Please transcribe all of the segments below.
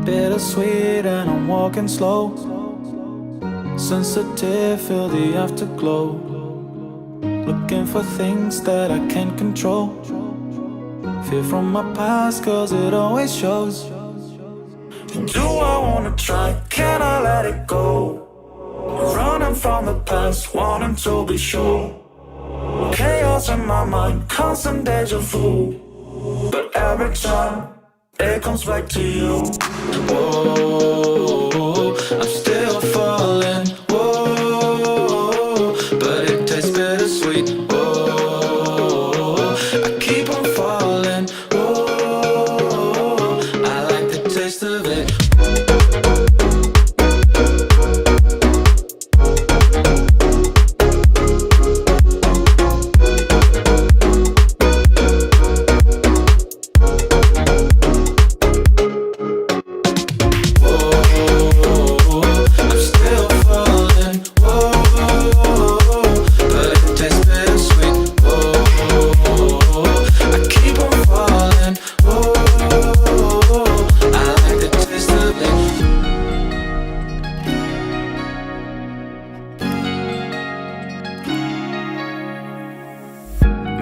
Bittersweet and I'm walking slow, sensitive, feel the afterglow, looking for things that I can't control, fear from my past cause it always shows. Do I wanna try, can I let it go? Running from the past, wanting to be sure. Chaos in my mind, constant deja vu, but every time it comes back to you. Whoa, I'm still falling. Whoa, but it tastes bittersweet. Whoa, I keep on falling. Whoa, I like the taste of it.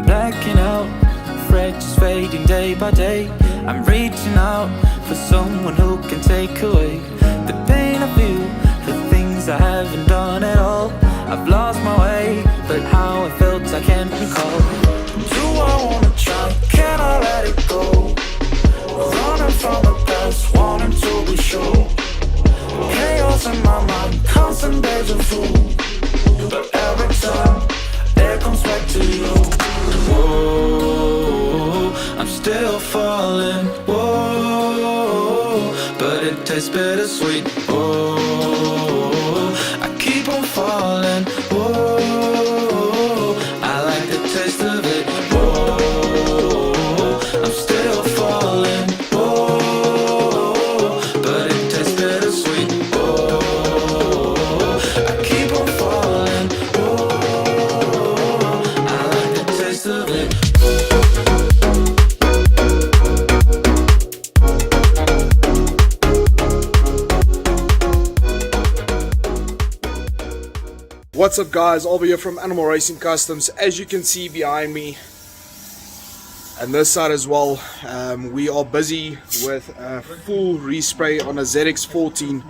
Blacking out, afraid just fading day by day. I'm reaching out for someone who can take away the pain I feel, the things I haven't done at all. I've lost my way, but how I felt I can't recall. Do I wanna try, can I let it go? Running from the past, wanting to be sure. Chaos in my mind, constant deja vu, but every time it comes back to you. Whoa, I'm still falling. Whoa, but it tastes bittersweet. Whoa, I keep on falling. Whoa, I like the taste of it. Whoa, I'm still falling. Whoa, but it tastes bittersweet. Whoa, I keep on falling. Whoa, I like the taste of it. What's up guys, Albert here from Animal Racing Customs. As you can see behind me and this side as well, we are busy with a full respray on a ZX-14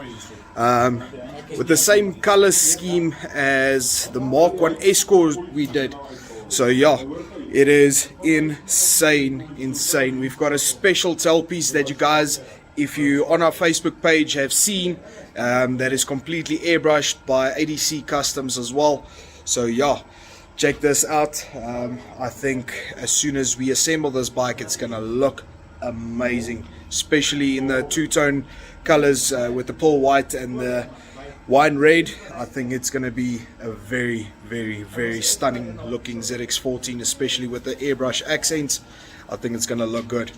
with the same color scheme as the Mark 1 Escort we did. So yeah, it is insane. We've got a special tailpiece that you guys, if you on our Facebook page, have seen, that is completely airbrushed by ADC Customs as well. So yeah, check this out. I think as soon as we assemble this bike, it's gonna look amazing, especially in the two-tone colors with the pearl white and the wine red. I think it's gonna be a very stunning looking ZX-14, especially with the airbrush accents. I think it's gonna look good.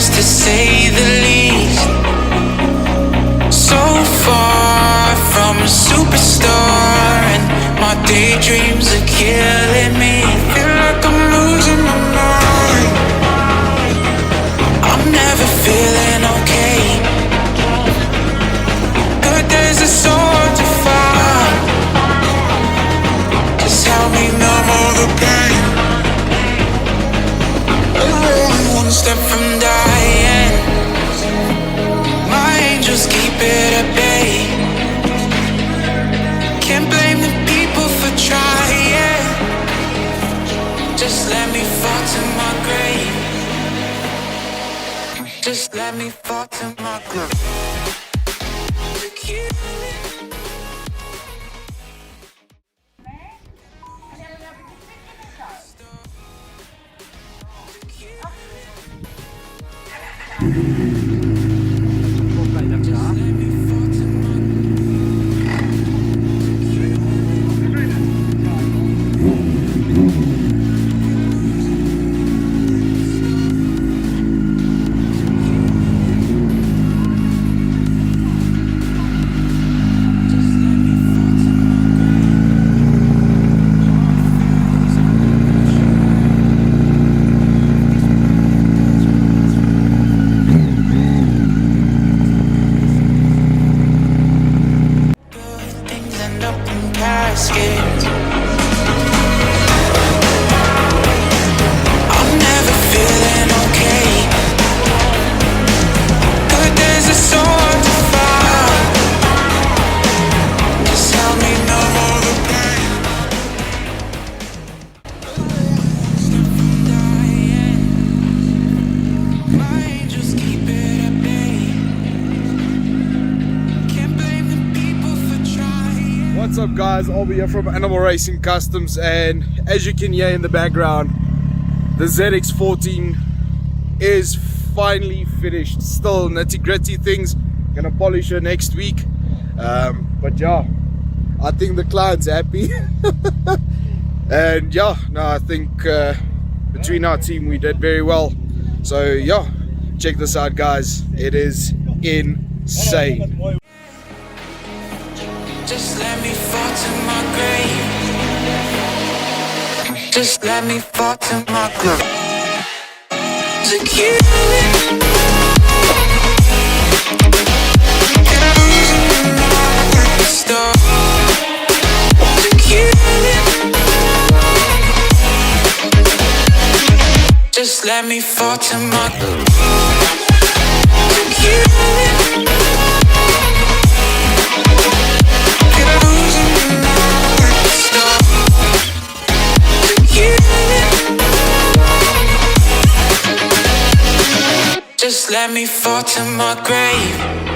To say the least, so far from a superstar. killing me. Feel like I'm losing my mind. I'm never feeling okay. Good days are so hard to find. Just help me numb all the pain. I'm only one step from dying. My angels keep it at bay. Can't blame the people for trying. Just let me fall to my grave. Just let me fall to my grave. Scared. I'm never feeling okay. Good days are so hard to find. Just help me numb all the pain. My angels keep it at bay. Can't blame the people for trying. What's up guys, Albie here from Animal Racing Customs, and as you can hear in the background, the ZX-14 is finally finished. Still nitty gritty things, gonna polish her next week, but yeah, I think the client's happy. And yeah, no, I think between our team we did very well. So yeah, check this out guys, it is insane. Just let me fall to my grave. Just let me fall to my grave. To kill it. Stop. To kill it. Just let me fall to my grave. To kill it. Just let me fall to my grave.